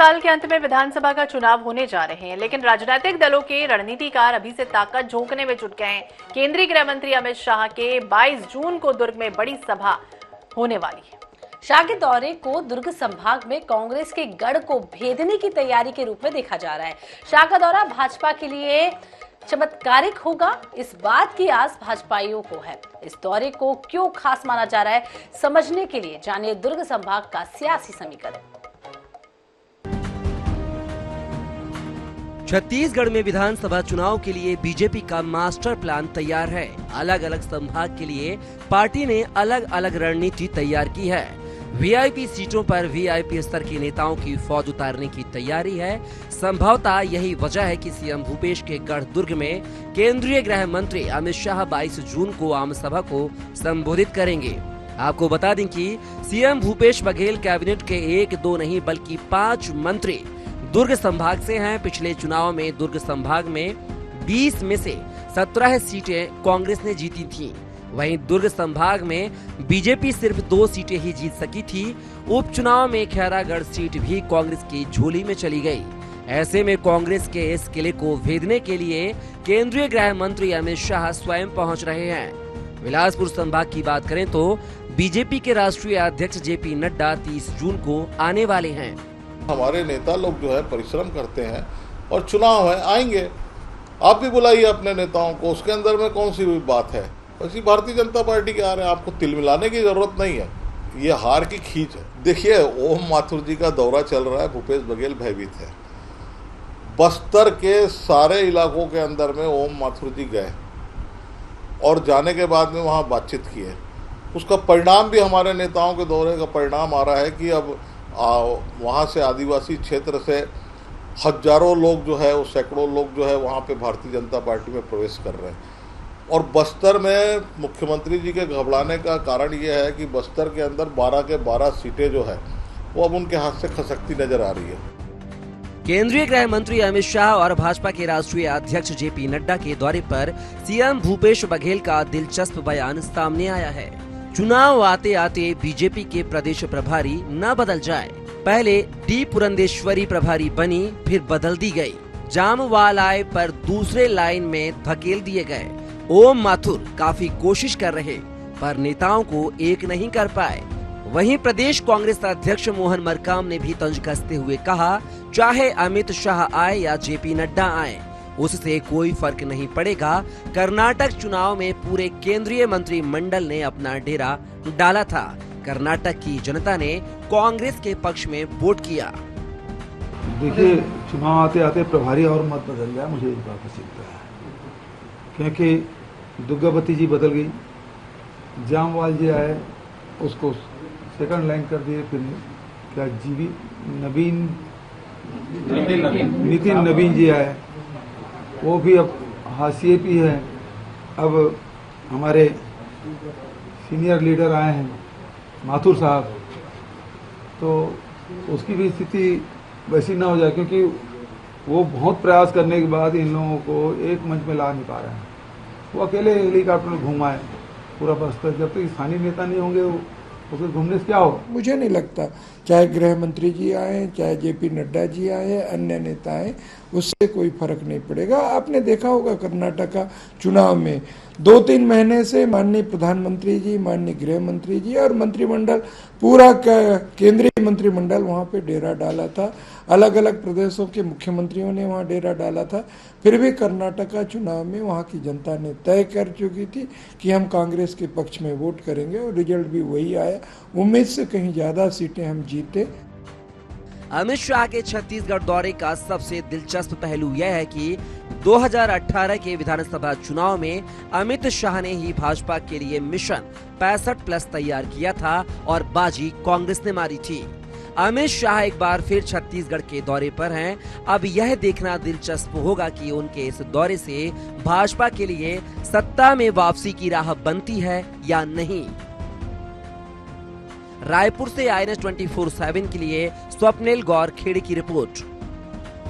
साल के अंत में विधानसभा का चुनाव होने जा रहे हैं, लेकिन राजनीतिक दलों के रणनीतिकार अभी से ताकत झोंकने में जुट गए हैं। केंद्रीय गृह मंत्री अमित शाह के 22 जून को दुर्ग में बड़ी सभा होने वाली है। शाह के दौरे को दुर्ग संभाग में कांग्रेस के गढ़ को भेदने की तैयारी के रूप में देखा जा रहा है। शाह का दौरा भाजपा के लिए चमत्कारिक होगा, इस बात की आस भाजपाइयों को है। इस दौरे को क्यों खास माना जा रहा है, समझने के लिए जानिए दुर्ग संभाग का सियासी समीकरण। छत्तीसगढ़ में विधानसभा चुनाव के लिए बीजेपी का मास्टर प्लान तैयार है। अलग अलग संभाग के लिए पार्टी ने अलग अलग रणनीति तैयार की है। वीआईपी सीटों पर वीआईपी स्तर के नेताओं की फौज उतारने की तैयारी है। संभवतः यही वजह है कि सीएम भूपेश के गढ़ दुर्ग में केंद्रीय गृह मंत्री अमित शाह 22 जून को आम सभा को संबोधित करेंगे। आपको बता दें कि सीएम भूपेश बघेल कैबिनेट के 1-2 नहीं बल्कि 5 मंत्री दुर्ग संभाग से हैं। पिछले चुनाव में दुर्ग संभाग में 20 में से 17 सीटें कांग्रेस ने जीती थीं। वहीं दुर्ग संभाग में बीजेपी सिर्फ 2 सीटें ही जीत सकी थी। उपचुनाव में खैरागढ़ सीट भी कांग्रेस की झोली में चली गई। ऐसे में कांग्रेस के इस किले को भेदने के लिए केंद्रीय गृह मंत्री अमित शाह स्वयं पहुंच रहे हैं। बिलासपुर संभाग की बात करें तो बीजेपी के राष्ट्रीय अध्यक्ष जेपी नड्डा 30 जून को आने वाले हैं। हमारे नेता लोग जो है परिश्रम करते हैं और चुनाव है, आएंगे। आप भी बुलाइए अपने नेताओं को, उसके अंदर में कौन सी बात है। वैसी भारतीय जनता पार्टी के आ रहे हैं, आपको तिल मिलाने की जरूरत नहीं है। ये हार की खींच है। देखिए, ओम माथुर जी का दौरा चल रहा है, भूपेश बघेल भयभीत है। बस्तर के सारे इलाकों के अंदर में ओम माथुर जी गए और जाने के बाद में वहाँ बातचीत की है। उसका परिणाम भी हमारे नेताओं के दौरे का परिणाम आ रहा है कि अब वहाँ से आदिवासी क्षेत्र से हजारों लोग जो है, वो सैकड़ों लोग जो है वहाँ पे भारतीय जनता पार्टी में प्रवेश कर रहे हैं। और बस्तर में मुख्यमंत्री जी के घबराने का कारण ये है कि बस्तर के अंदर 12 के 12 सीटें जो है वो अब उनके हाथ से खसकती नजर आ रही है। केंद्रीय गृह मंत्री अमित शाह और भाजपा के राष्ट्रीय अध्यक्ष जेपी नड्डा के दौरे पर सीएम भूपेश बघेल का दिलचस्प बयान सामने आया है। चुनाव आते आते बीजेपी के प्रदेश प्रभारी न बदल जाए। पहले डी पुरंदेश्वरी प्रभारी बनी, फिर बदल दी गई। जामवाल आए पर दूसरे लाइन में धकेल दिए गए। ओम माथुर काफी कोशिश कर रहे पर नेताओं को एक नहीं कर पाए। वहीं प्रदेश कांग्रेस अध्यक्ष मोहन मरकाम ने भी तंज कसते हुए कहा, चाहे अमित शाह आए या जेपी नड्डा आए, उससे कोई फर्क नहीं पड़ेगा। कर्नाटक चुनाव में पूरे केंद्रीय मंत्रिमंडल ने अपना डेरा डाला था। कर्नाटक की जनता ने कांग्रेस के पक्ष में वोट किया। देखिए, चुनाव आते आते प्रभारी और मत बदल गया, मुझे इस बात से चिंता है। क्योंकि दुर्गावती जी बदल गई, जामवाल जी आए, उसको सेकंड लाइन कर दिए। फिर क्या नितिन नवीन जी आए, वो भी अब हाशिए पे है। अब हमारे सीनियर लीडर आए हैं माथुर साहब, तो उसकी भी स्थिति वैसी ना हो जाए, क्योंकि वो बहुत प्रयास करने के बाद इन लोगों को एक मंच में ला नहीं पा रहे हैं। वो अकेले हेलीकॉप्टर में घुमाए पूरा बस्तर। जब तक स्थानीय नेता नहीं होंगे उसके घूमने से क्या होगा। मुझे नहीं लगता, चाहे गृह मंत्री जी आए, चाहे जेपी नड्डा जी आए, अन्य नेता आए, उससे कोई फर्क नहीं पड़ेगा। आपने देखा होगा कर्नाटक का चुनाव में 2-3 महीने से माननीय प्रधानमंत्री जी, माननीय गृह मंत्री जी और मंत्रिमंडल, पूरा केंद्रीय मंत्रिमंडल वहाँ पे डेरा डाला था। अलग अलग प्रदेशों के मुख्यमंत्रियों ने वहाँ डेरा डाला था। फिर भी कर्नाटक का चुनाव में वहाँ की जनता ने तय कर चुकी थी कि हम कांग्रेस के पक्ष में वोट करेंगे और रिजल्ट भी वही आया। उम्मीद से कहीं ज्यादा सीटें हम जीते। अमित शाह के छत्तीसगढ़ दौरे का सबसे दिलचस्प पहलू यह है कि 2018 के विधानसभा चुनाव में अमित शाह ने ही भाजपा के लिए मिशन 65+ तैयार किया था और बाजी कांग्रेस ने मारी थी। अमित शाह एक बार फिर छत्तीसगढ़ के दौरे पर हैं। अब यह देखना दिलचस्प होगा कि उनके इस दौरे से भाजपा के लिए सत्ता में वापसी की राह बनती है या नहीं। रायपुर से INS 24/7 के लिए स्वप्निल गौर खेड़े की रिपोर्ट।